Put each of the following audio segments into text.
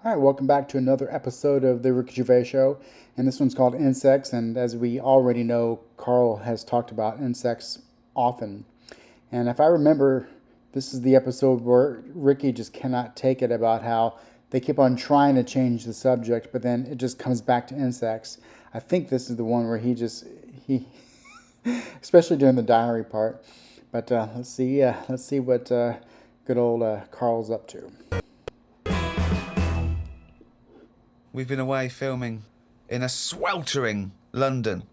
All right, welcome back to another episode of the Ricky Gervais Show, and this one's called Insects. And as we already know, Carl has talked about insects often. And if I remember, this is the episode where Ricky just cannot take it about how they keep on trying to change the subject, but then it just comes back to insects. I think this is the one where he, especially during the diary part. But let's see what good old Carl's up to. We've been away filming in a sweltering London.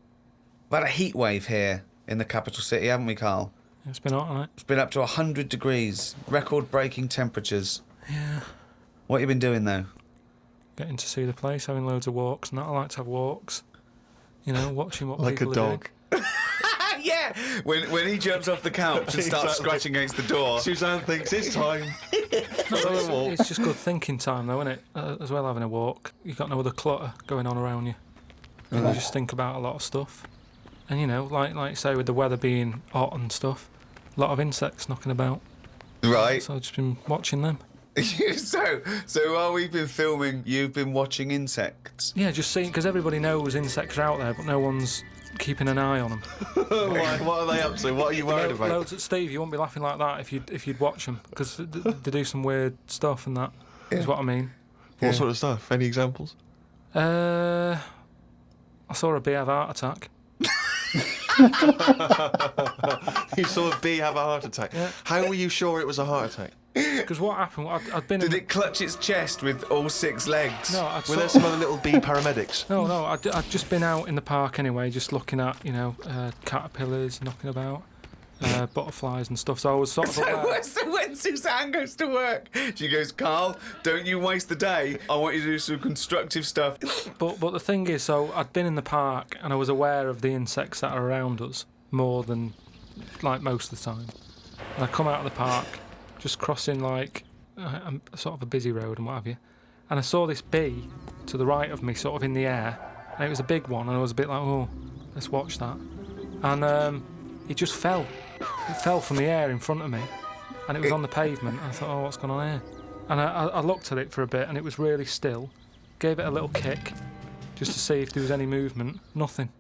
We've had a heat wave here in the capital city, haven't we, Carl? It's been hot, hasn't it? It's been up to 100 degrees, record-breaking temperatures. Yeah. What have you been doing, though? Getting to see the place, having loads of walks, and that. I like to have walks. You know, watching what Like a people are doing. dog. Yeah! When he jumps off the couch and starts scratching against the door. Suzanne thinks it's time. It's just good thinking time, though, isn't it? As well, having a walk. You've got no other clutter going on around you. And you just think about a lot of stuff. And, you know, like you say, with the weather being hot and stuff, a lot of insects knocking about. Right. So I've just been watching them. So while we've been filming, you've been watching insects? Yeah, just seeing, because everybody knows insects are out there, but no one's keeping an eye on them. What are they up to? What are you worried about? Loads at Steve, you wouldn't be laughing like that if you'd watch them, because they do some weird stuff and that is what I mean. What sort of stuff? Any examples? I saw a bee have a heart attack. You saw a bee have a heart attack. Yeah. How were you sure it was a heart attack? Because what happened, I'd been Did in... it clutch its chest with all 6 legs? No, Were there some other little bee paramedics? No, I'd just been out in the park anyway, just looking at, caterpillars knocking about, butterflies and stuff, so I was sort of aware. So when Suzanne goes to work, she goes, Carl, don't you waste the day. I want you to do some constructive stuff. But the thing is, so I'd been in the park and I was aware of the insects that are around us more than, like, most of the time. And I come out of the park, just crossing, like, a sort of a busy road and what have you, and I saw this bee to the right of me, sort of in the air, and it was a big one, and I was a bit like, oh, let's watch that. And it just fell. It fell from the air in front of me, and it was on the pavement. I thought, oh, what's going on here? And I looked at it for a bit, and it was really still. Gave it a little kick, just to see if there was any movement. Nothing.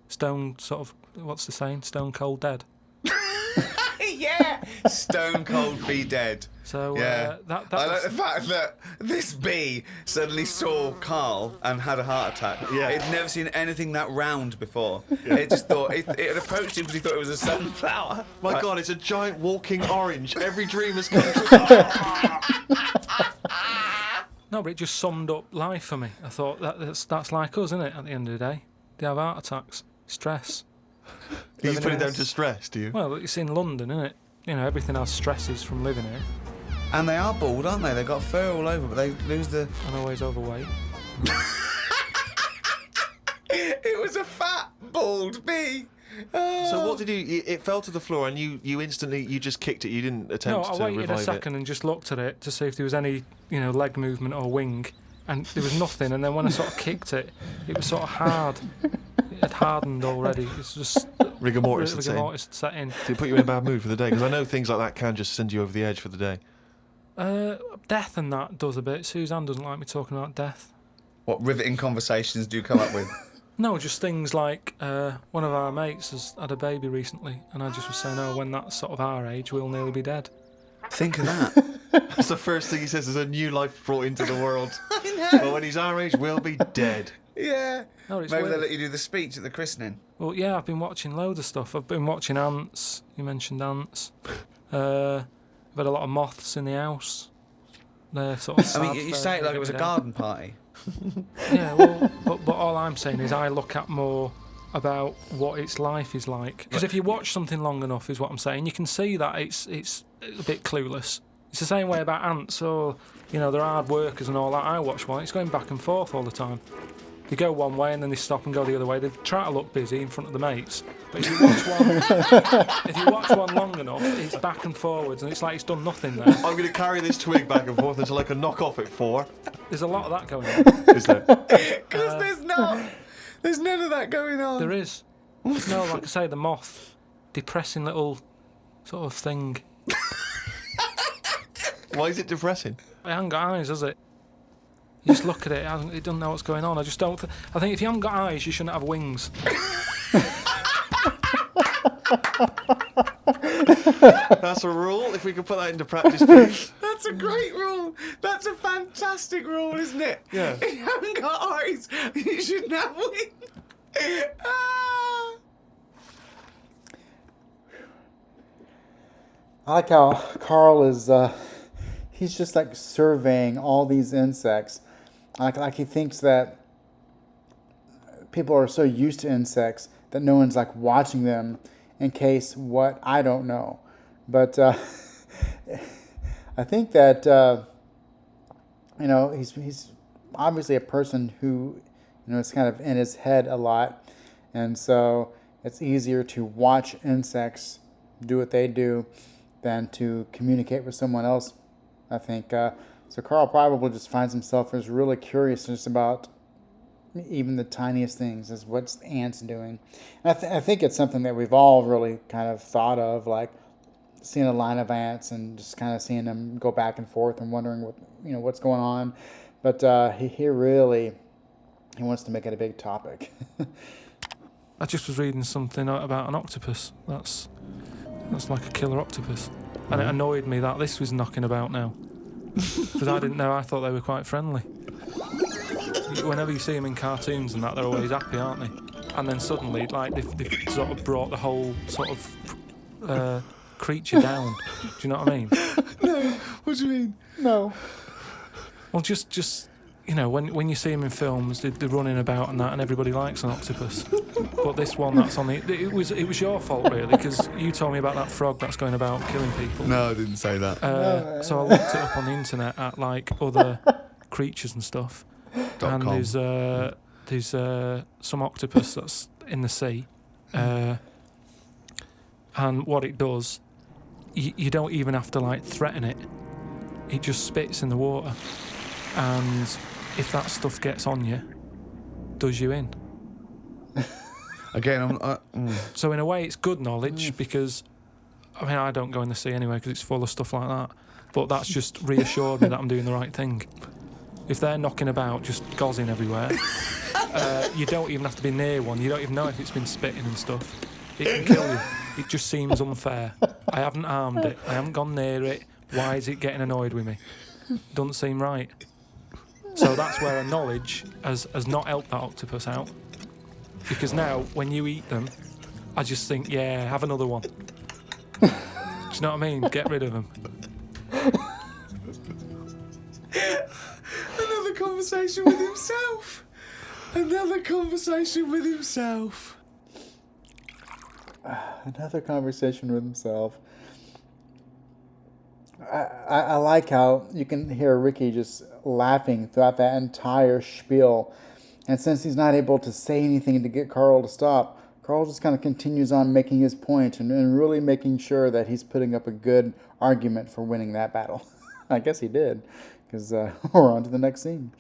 Stone sort of, what's the saying? Stone cold dead. Yeah, stone cold bee dead. So Yeah, that I like was, the fact that this bee suddenly saw Carl and had a heart attack. Yeah. It'd never seen anything that round before. It just thought it had approached him because he thought it was a sunflower. My God, it's a giant walking orange. Every dream has come true. no, but it just summed up life for me. I thought that's like us, isn't it? At the end of the day, they have heart attacks, stress. You put it down to stress, do you? Well, it's in London, isn't it? You know, everything has stresses from living here. And they are bald, aren't they? They've got fur all over, but they lose the... And always overweight. It was a fat, bald bee. So what did you... It fell to the floor and you instantly... You just kicked it. You didn't No, attempt I to waited revive a second and just looked at it to see if there was any, leg movement or wing. And there was nothing. And then when I sort of kicked it, it was sort of hard. It had hardened already. It's just... Rigor mortis had set in. Rigor mortis had set in. Did it put you in a bad mood for the day? Because I know things like that can just send you over the edge for the day. Death and that does a bit. Suzanne doesn't like me talking about death. What riveting conversations do you come up with? No, just things like one of our mates has had a baby recently, and I just was saying, oh, when that's sort of our age, we'll nearly be dead. Think of that. That's the first thing he says. There's a new life brought into the world. I know. But when he's our age, we'll be dead. Yeah. No, it's Maybe weird. they'll let you do the speech at the christening. Well, yeah, I've been watching loads of stuff. I've been watching ants. You mentioned ants. I've had a lot of moths in the house. They're sort of I mean, you say it like it was a garden party. Yeah, well, but all I'm saying is I look at more about what its life is like. Because if you watch something long enough, is what I'm saying, you can see that it's a bit clueless. It's the same way about ants. Or, they're hard workers and all that. I watch one. It's going back and forth all the time. They go one way and then they stop and go the other way. They try to look busy in front of the mates. But if you watch one long enough, it's back and forwards, and it's like it's done nothing there. I'm going to carry this twig back and forth until I can knock off at 4. There's a lot of that going on. Is there? Because there's not. There's none of that going on. There is. No, like I say, the moth, depressing little sort of thing. Why is it depressing? It hasn't got eyes, has it? You just look at it, it doesn't know what's going on. I just don't. I think if you haven't got eyes, you shouldn't have wings. That's a rule. If we could put that into practice, please. That's a great rule. That's a fantastic rule, isn't it? Yeah. If you haven't got eyes, you shouldn't have wings. Ah. I like how Carl is, he's just like surveying all these insects. Like he thinks that people are so used to insects that no one's like watching them in case what, I don't know. But I think that, he's obviously a person who, is kind of in his head a lot. And so it's easier to watch insects do what they do than to communicate with someone else, I think. So Carl probably just finds himself as really curious just about even the tiniest things, as what's the ants doing. And I think it's something that we've all really kind of thought of, like seeing a line of ants and just kind of seeing them go back and forth and wondering what's going on. But he really wants to make it a big topic. I just was reading something about an octopus. That's like a killer octopus. And it annoyed me that this was knocking about now. Because I didn't know, I thought they were quite friendly. Whenever you see them in cartoons and that, they're always happy, aren't they? And then suddenly, like, they've sort of brought the whole sort of creature down. Do you know what I mean? No, what do you mean? No. Well, just when you see them in films, they're running about and that, and everybody likes an octopus. But this one that's on it was your fault really, because you told me about that frog that's going about killing people. No, I didn't say that. So I looked it up on the internet at like other creatures and stuff, and there's some octopus that's in the sea, and what it does, you don't even have to like threaten it. It just spits in the water, and if that stuff gets on you, does you in. Again, So in a way, it's good knowledge because, I don't go in the sea anyway because it's full of stuff like that. But that's just reassured me that I'm doing the right thing. If they're knocking about, just gozzing everywhere, you don't even have to be near one. You don't even know if it's been spitting and stuff. It can kill you. It just seems unfair. I haven't harmed it. I haven't gone near it. Why is it getting annoyed with me? Doesn't seem right. So that's where a knowledge has not helped that octopus out. Because now, when you eat them, I just think, yeah, have another one. Do you know what I mean? Get rid of them. another conversation with himself. Another conversation with himself. Another conversation with himself. I like how you can hear Ricky just laughing throughout that entire spiel. And since he's not able to say anything to get Carl to stop, Carl just kind of continues on making his point and really making sure that he's putting up a good argument for winning that battle. I guess he did, because we're on to the next scene.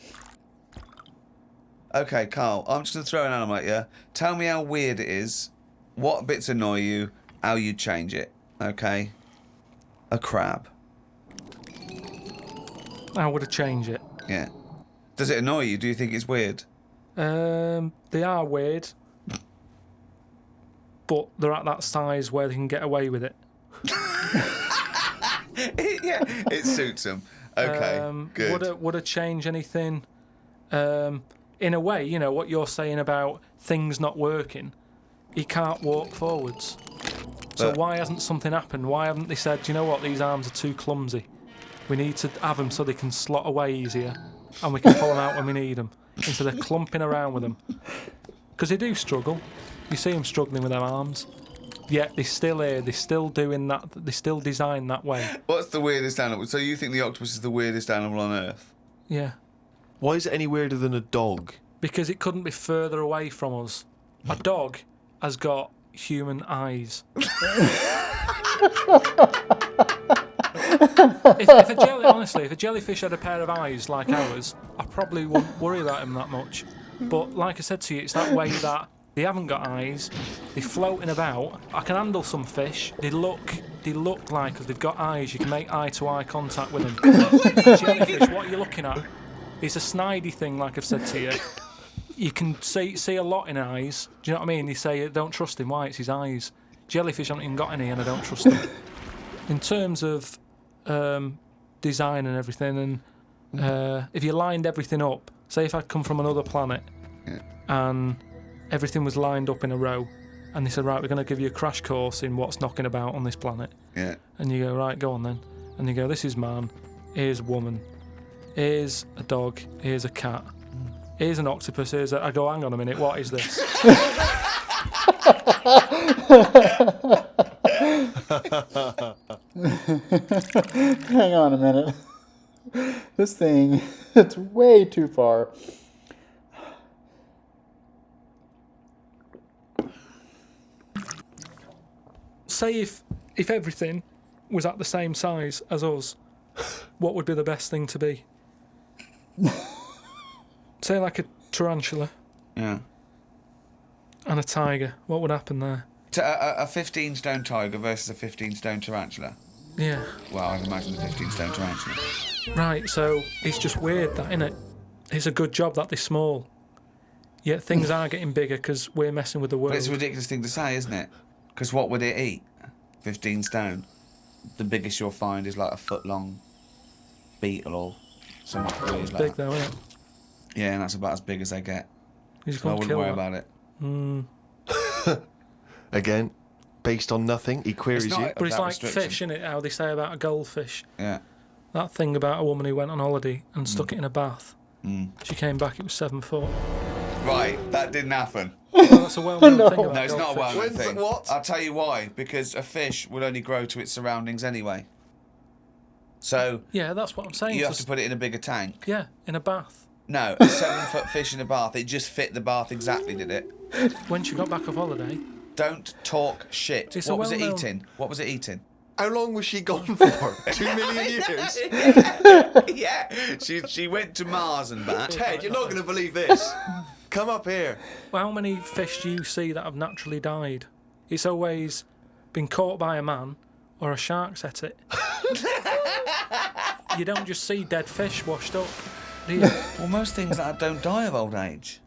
Okay, Carl, I'm just going to throw an animal at you. Tell me how weird it is, what bits annoy you, how you change it. Okay? A crab. How would I change it? Yeah. Does it annoy you? Do you think it's weird? They are weird, but they're at that size where they can get away with it. Yeah, it suits them. Okay, good. Would I change anything? In a way, what you're saying about things not working, he can't walk forwards. So why hasn't something happened? Why haven't they said, do you know what, these arms are too clumsy. We need to have them so they can slot away easier, and we can pull them out when we need them, instead of clumping around with them. Because they do struggle. You see them struggling with their arms. Yet they're still here, they're still doing that, they're still designed that way. What's the weirdest animal? So you think the octopus is the weirdest animal on Earth? Yeah. Why is it any weirder than a dog? Because it couldn't be further away from us. A dog has got human eyes. If a jellyfish had a pair of eyes like ours, I probably wouldn't worry about him that much. But like I said to you, it's that way that they haven't got eyes, they're floating about. I can handle some fish, they look like, because they've got eyes, you can make eye-to-eye contact with them. Jellyfish, what are you looking at? It's a snidey thing, like I've said to you. You can see a lot in eyes. Do you know what I mean? They say, don't trust him. Why? It's his eyes. Jellyfish haven't even got any, and I don't trust them. In terms of design and everything, and if you lined everything up, say if I'd come from another planet and everything was lined up in a row, and they said, right, we're going to give you a crash course in what's knocking about on this planet. Yeah. And you go, right, go on then. And you go, this is man, here's woman, here's a dog, here's a cat, here's an octopus, here's a... I go, hang on a minute, what is this? Hang on a minute. This thing, it's way too far. Say if everything was at the same size as us, what would be the best thing to be? Say like a tarantula. Yeah. And a tiger. What would happen there? A 15-stone tiger versus a 15-stone tarantula. Yeah. Well, I'd imagine the 15-stone tarantula. Right, so it's just weird that, innit? It's a good job that they're small. Yet things are getting bigger because we're messing with the world. But it's a ridiculous thing to say, isn't it? Because what would it eat? 15 stone. The biggest you'll find is like a foot-long beetle or something weird It's like big that. though, isn't it? Yeah, and that's about as big as they get. You just So I can't wouldn't kill worry that. about it. Again, based on nothing, he queries It's not- you. But it's Without like restriction. fish, innit? How they say about a goldfish. Yeah. That thing about a woman who went on holiday and stuck it in a bath. She came back, it was 7 foot. Right, that didn't happen. Well, that's a well-known thing about No, it's not a goldfish. well-known When's thing. it- what? I'll tell you why. Because a fish will only grow to its surroundings anyway. So Yeah, that's what I'm saying. you have Just- to put it in a bigger tank. Yeah, in a bath. No, a 7-foot fish in a bath. It just fit the bath exactly, did it? When she got back off holiday, Don't talk shit. It's a What was it well-known- eating? What was it eating? How long was she gone for? 2 million years? Yeah, she went to Mars and back. Ted, you're not going to believe this. Come up here. well, how many fish do you see that have naturally died? It's always been caught by a man or a shark's at it. You don't just see dead fish washed up, do you? Well, most things that don't die of old age.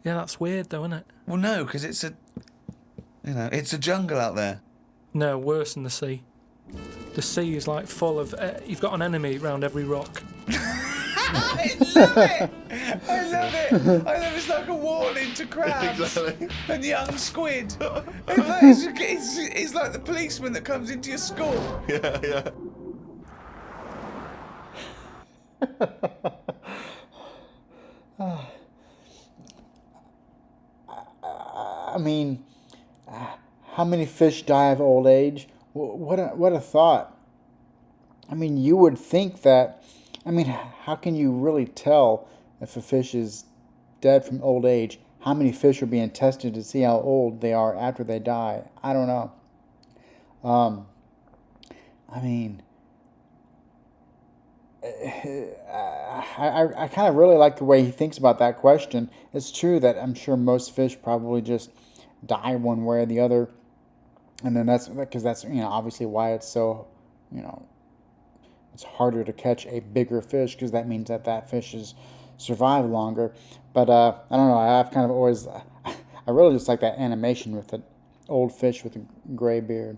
Yeah, that's weird though, isn't it? Well, no, because it's a jungle out there. No, worse than the sea. The sea is like full of... you've got an enemy around every rock. I love it. I love it. I love it's like a warning to crabs Exactly. and young squid. It's like the policeman that comes into your school. Yeah, yeah. I mean, how many fish die of old age? What a thought. I mean, you would think that. I mean, how can you really tell if a fish is dead from old age? How many fish are being tested to see how old they are after they die? I don't know. I mean, I kind of really like the way he thinks about that question. It's true that I'm sure most fish probably just die one way or the other, and then that's because that's obviously why it's so it's harder to catch a bigger fish because that means that fish has survived longer. But I don't know. I've kind of always I really just like that animation with the old fish with a gray beard.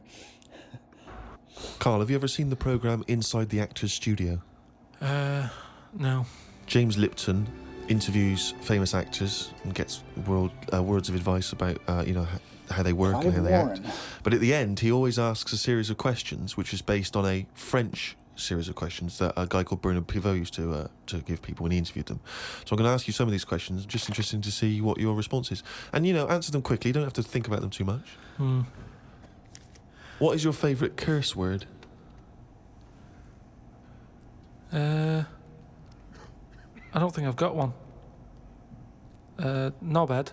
Carl, have you ever seen the programme Inside the Actors Studio? No. James Lipton interviews famous actors and gets words of advice about how they work and how they act. But at the end, he always asks a series of questions, which is based on a French series of questions that a guy called Bernard Pivot used to give people when he interviewed them. So I'm going to ask you some of these questions. I'm just interested to see what your response is. And, answer them quickly. You don't have to think about them too much. What is your favourite curse word? I don't think I've got one. Knobhead.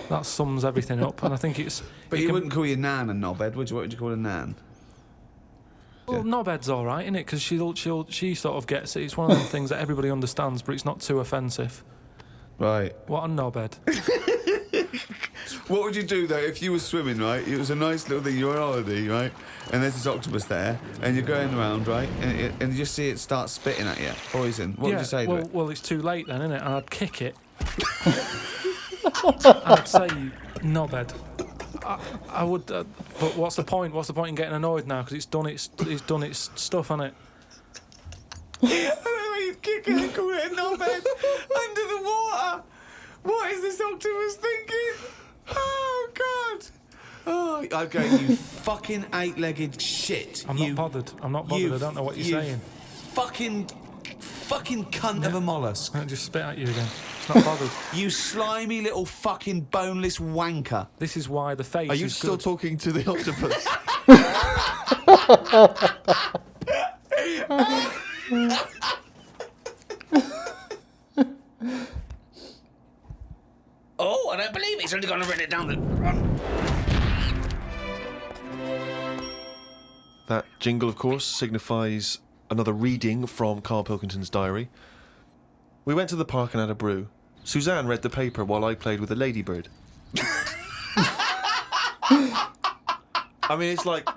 That sums everything up, and I think it's... But it you can- wouldn't call your nan a knobhead, would you? What would you call a nan? Well, knobhead's all right, isn't it? Because she sort of gets it. It's one of them things that everybody understands, but it's not too offensive. Right. What a knobhead. What would you do though if you were swimming, right? It was a nice little thing. You're on holiday, right? And there's this octopus there, and you're going around, right? And you just see it start spitting at you, poison. What would you say to it? Well, it's too late then, isn't it? And I'd kick it. And I'd say, knobhead. I would, but what's the point? What's the point in getting annoyed now? Because it's done its stuff, hasn't it? I don't know why you'd kick it and call it a knobhead under the water. What is this octopus thinking? Oh, God. Oh, okay, you fucking eight-legged shit. I'm not bothered. I don't know what you're saying. Fucking cunt of a mollusk. I'll just spit at you again. It's not bothered. You slimy little fucking boneless wanker. This is why the face Are you is still good. talking to the octopus? Oh, I don't believe it. He's only going to run it down the run. That jingle, of course, signifies another reading from Carl Pilkington's diary. We went to the park and had a brew. Suzanne read the paper while I played with a ladybird. I mean, it's like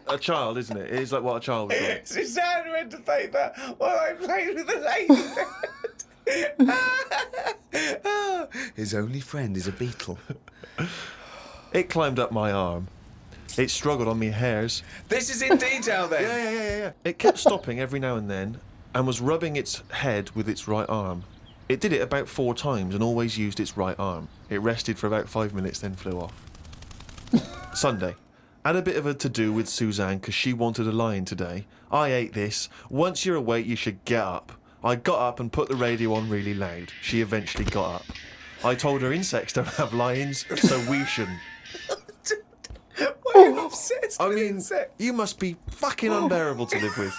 a child, isn't it? It's like what a child would do. Suzanne read the paper while I played with the ladybird. His only friend is a beetle. It climbed up my arm. It struggled on me hairs. This is in detail then. Yeah. It kept stopping every now and then and was rubbing its head with its right arm. It did it about 4 times and always used its right arm. It rested for about 5 minutes, then flew off. Sunday. Had a bit of a to-do with Suzanne because she wanted a lion today. I ate this. Once you're awake, you should get up. I got up and put the radio on really loud. She eventually got up. I told her insects don't have lions, so we shouldn't. Why are you obsessed I with mean, insects? you must be fucking unbearable to live with.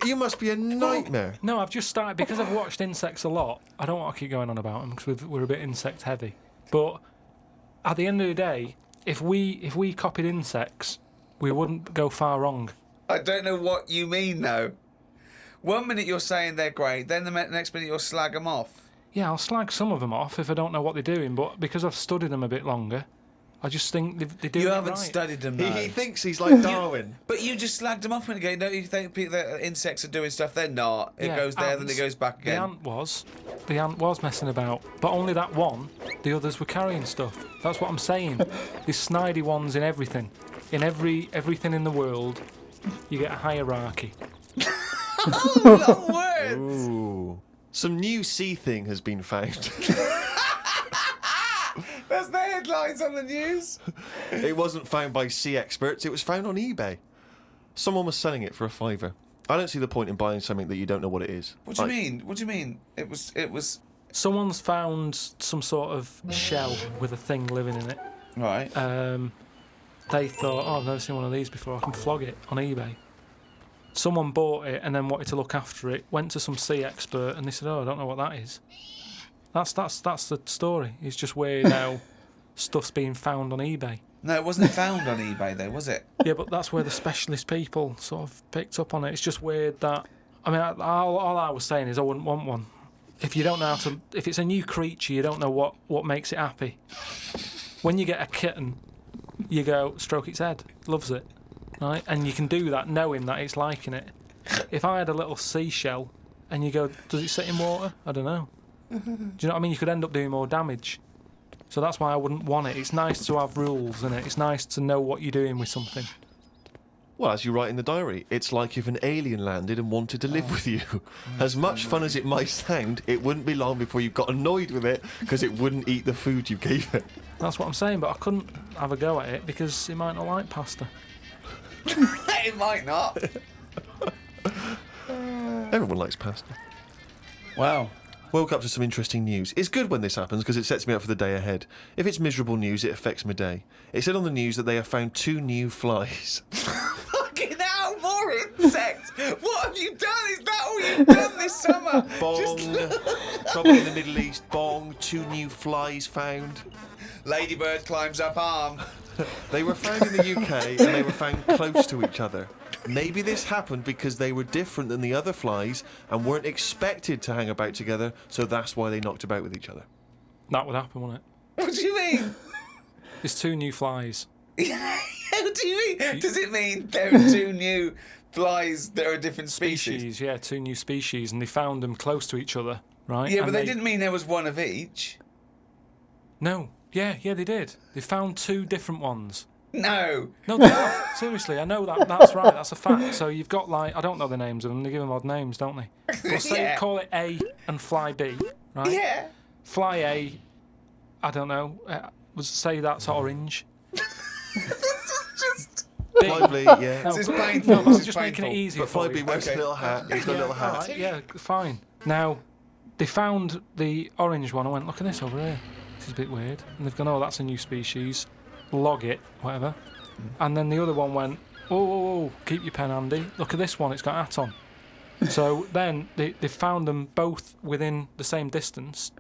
You must be a nightmare. No, I've just started because I've watched insects a lot. I don't want to keep going on about them because we're a bit insect heavy. But at the end of the day, if we copied insects, we wouldn't go far wrong. I don't know what you mean though. 1 minute you're saying they're great, then the next minute you'll slag them off. Yeah, I'll slag some of them off if I don't know what they're doing, but because I've studied them a bit longer, I just think they do You it haven't right. studied them though. He thinks he's like Darwin. But you just slagged them off when again. Don't you think people that insects are doing stuff? They're not. It Yeah, goes there, then ants. it goes back again. The ant was messing about, but only that one. The others were carrying stuff. That's what I'm saying. These snidey ones in everything, everything in the world, you get a hierarchy. Oh, long words. Ooh. Some new sea thing has been found. That's the headlines on the news. It wasn't found by sea experts, it was found on eBay. Someone was selling it for $5. I don't see the point in buying something that you don't know what it is. What do you mean? What do you mean? It was. Someone's found some sort of shell with a thing living in it. Right. They thought, oh, I've never seen one of these before. I can flog it on eBay. Someone bought it and then wanted to look after it. Went to some sea expert and they said, oh, I don't know what that is. That's the story. It's just weird how stuff's being found on eBay. No, it wasn't found on eBay though, was it? Yeah, but that's where the specialist people sort of picked up on it. It's just weird that. I mean, all I was saying is I wouldn't want one. If you don't know how to, if it's a new creature, you don't know what makes it happy. When you get a kitten, you go stroke its head, loves it, right? And you can do that knowing that it's liking it. If I had a little seashell, and you go, does it sit in water? I don't know. Do you know what I mean? You could end up doing more damage. So that's why I wouldn't want it. It's nice to have rules in it. It's nice to know what you're doing with something. Well, as you write in the diary, it's like if an alien landed and wanted to live with you. As much fun as it might sound, it wouldn't be long before you got annoyed with it because it wouldn't eat the food you gave it. That's what I'm saying, but I couldn't have a go at it because it might not like pasta. It might not. Everyone likes pasta. Wow. Woke up to some interesting news. It's good when this happens because it sets me up for the day ahead. If it's miserable news, it affects my day. It said on the news that they have found 2 new flies. Fucking hell, more insects! What have you done? Is that all you've done this summer? Bong. Trouble in the Middle East. Bong. 2 new flies found. Ladybird climbs up arm. They were found in the UK and they were found close to each other. Maybe this happened because they were different than the other flies and weren't expected to hang about together, so that's why they knocked about with each other. That would happen, wouldn't it? What do you mean? There's 2 new flies. What do you mean? Does it mean there are 2 new flies that are a different species? Yeah, 2 new species, and they found them close to each other, right? Yeah, and but they didn't mean there was one of each. No. Yeah, they did. They found 2 different ones. No. No, they have. Seriously, I know that. That's right. That's a fact. So you've got I don't know the names of them. They give them odd names, don't they? Well, say call it A and fly B, right? Yeah. Fly A, I don't know. Say that's orange. B. Fly B, yeah. No, This is but- painful. no, This I'm is just making it painful. easy But for Fly you. B wears a little hat. He's got a little hat. Alright, yeah, fine. Now, they found the orange one. I went, look at this over here. This is a bit weird. And they've gone, oh, that's a new species. Log it, whatever. And then the other one went, oh, keep your pen handy. Look at this one, it's got a hat on. So then they found them both within the same distance.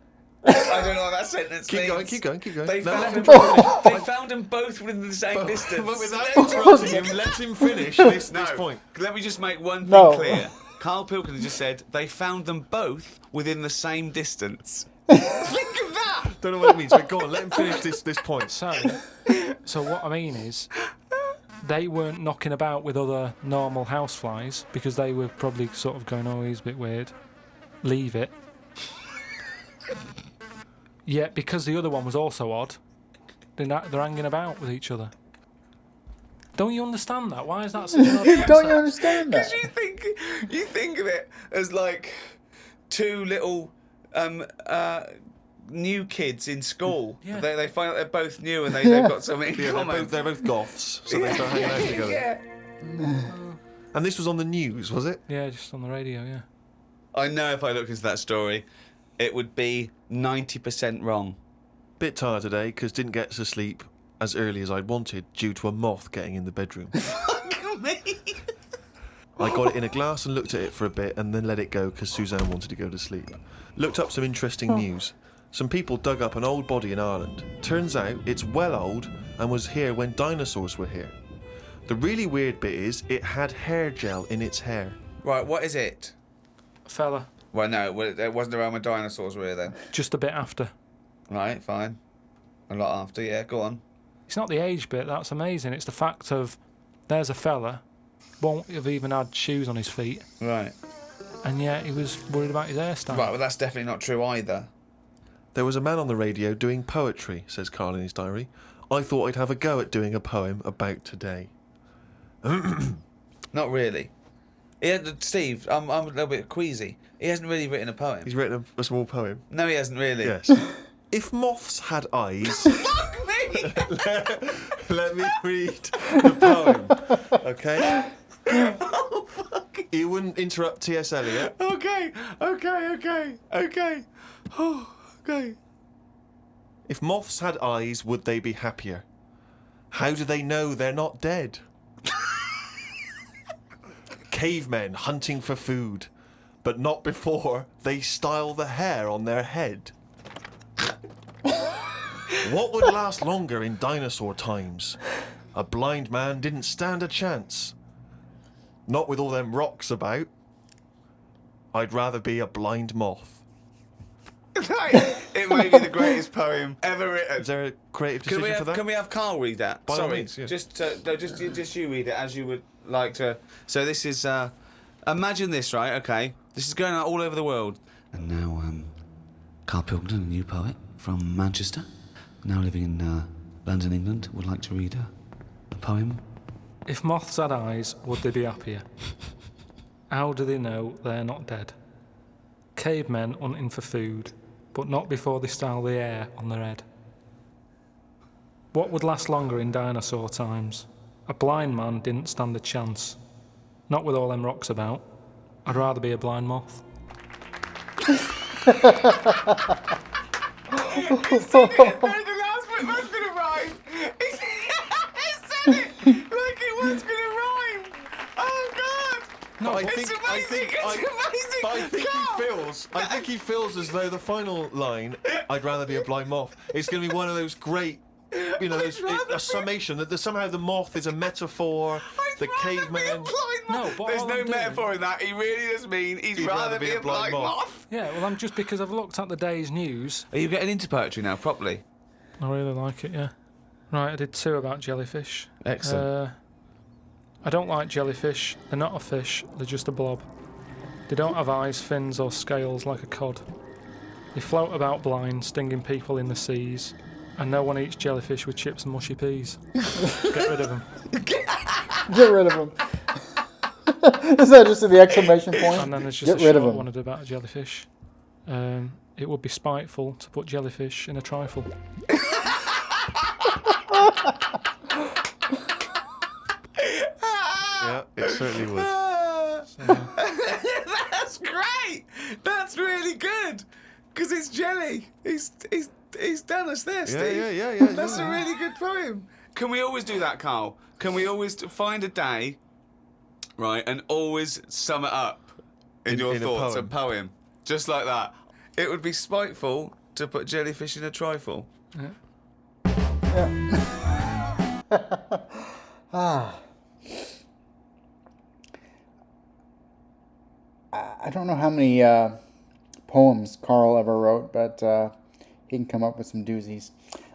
I don't know what that sentence Keep means. going. They No, found them both within the same distance. But without interrupting him, let him finish this point. Let me just make one thing No. clear. Carl Pilkins just said they found them both within the same distance. Think of that! Don't know what it means, but go on, let him finish this point. So what I mean is, they weren't knocking about with other normal houseflies because they were probably sort of going, oh, he's a bit weird. Leave it. Yet, because the other one was also odd, they're hanging about with each other. Don't you understand that? Why is that such an odd Don't you concept? understand that? Because you think of it as like 2 little new kids in school. Yeah. They find out they're both new and they've got something in Yeah, common. they're both goths, so they start hanging out together. Yeah. And this was on the news, was it? Yeah, just on the radio, yeah. I know if I looked into that story, it would be 90% wrong. Bit tired today because didn't get to sleep as early as I'd wanted due to a moth getting in the bedroom. Fuck me. I got it in a glass and looked at it for a bit and then let it go because Suzanne wanted to go to sleep. Looked up some interesting news. Some people dug up an old body in Ireland. Turns out it's well old and was here when dinosaurs were here. The really weird bit is it had hair gel in its hair. Right, what is it? Fella, Well, no, it wasn't around when dinosaurs were here then. just a bit after. Right, fine. A lot after, yeah, go on. It's not the age bit, that's amazing. It's the fact of, there's a fella, won't have even had shoes on his feet, Right. and yet he was worried about his hairstyle. Right, well, that's definitely not true either. There was a man on the radio doing poetry, says Carl in his diary. I thought I'd have a go at doing a poem about today. Not really. Steve, I'm a little bit queasy. He hasn't really written a poem. He's written a small poem. No, he hasn't really. Yes. If moths had eyes... Fuck me! Let me read the poem, okay? Oh, fuck. You wouldn't interrupt T.S. Eliot. Okay. Oh, okay. If moths had eyes, would they be happier? How do they know they're not dead? Cavemen hunting for food, but not before they style the hair on their head. What would last longer in dinosaur times? A blind man didn't stand a chance. Not with all them rocks about. I'd rather be a blind moth. It may be the greatest poem ever written. Is there a creative decision for that? Can we have Carl read that? By all Sorry, means, yeah. just you read it as you would like to. So this is imagine this, right? Okay, this is going out all over the world. And now, Carl Pilkington, a new poet from Manchester, now living in London, England, would like to read a poem. If moths had eyes, would they be happier? How do they know they're not dead? Cavemen hunting for food, but not before they style the hair on their head. What would last longer in dinosaur times? A blind man didn't stand a chance. Not with all them rocks about. I'd rather be a blind moth. The last bit was going to rhyme. He said it like it was going to rhyme. Oh God! No, It's amazing, it's amazing. But I think Carl. he feels as though the final line, "I'd rather be a blind moth," is going to be one of those great, a summation that somehow the moth is a metaphor. The caveman. No, but there's all no I'm doing- metaphor in that. He really does mean he'd rather be a blind moth. Yeah, well, I'm just because I've looked at the day's news. Are you getting into poetry now, properly? I really like it, yeah. Right, I did 2 about jellyfish. Excellent. I don't like jellyfish. They're not a fish, they're just a blob. They don't have eyes, fins or scales like a cod. They float about blind, stinging people in the seas. And no one eats jellyfish with chips and mushy peas. Get rid of them. Get rid of them. Is that just the exclamation point? And then there's just Get a rid of short them. one about a jellyfish. It would be spiteful to put jellyfish in a trifle. Yeah, it certainly would. That's great. That's really good. Because it's jelly. He's done us there, Steve. Yeah. That's a really good poem. Can we always do that, Carl? Can we always find a day, right, and always sum it up in your in a thoughts, a poem. poem, just like that? It would be spiteful to put jellyfish in a trifle. I don't know how many poems Carl ever wrote, but he can come up with some doozies.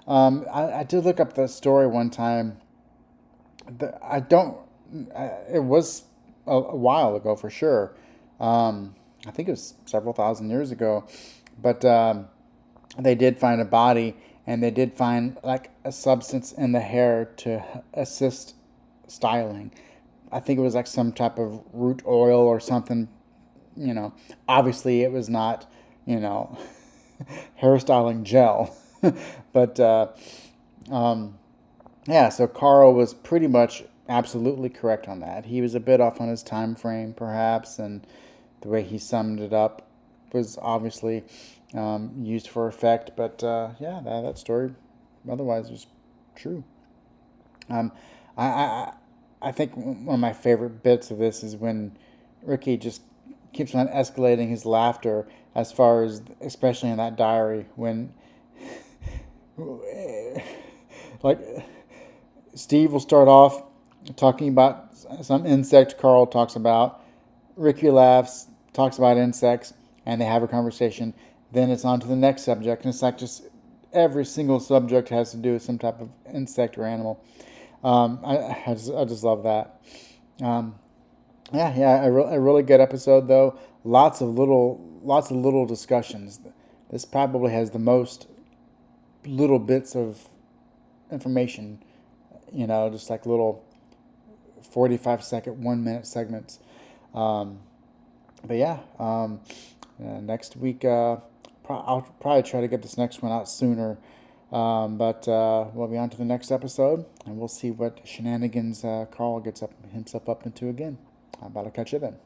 I did look up the story one time. It was a while ago for sure. I think it was several thousand years ago. But they did find a body, and they did find like a substance in the hair to assist styling. I think it was like some type of root oil or something. Obviously it was not, hairstyling gel. But yeah, so Carl was pretty much absolutely correct on that. He was a bit off on his time frame, perhaps, and the way he summed it up was obviously used for effect. But yeah, that story otherwise was true. I think one of my favorite bits of this is when Ricky just keeps on escalating his laughter, as far as, especially in that diary, when like Steve will start off talking about some insect Carl talks about. Ricky laughs, talks about insects, and they have a conversation. Then it's on to the next subject, and it's like just every single subject has to do with some type of insect or animal. I just love that. A really good episode though. Lots of little discussions. This probably has the most little bits of information. Just like little 45-second, 1-minute segments. But yeah, next week I'll probably try to get this next one out sooner. But we'll be on to the next episode, and we'll see what shenanigans Carl gets himself up into again. How about I catch you then?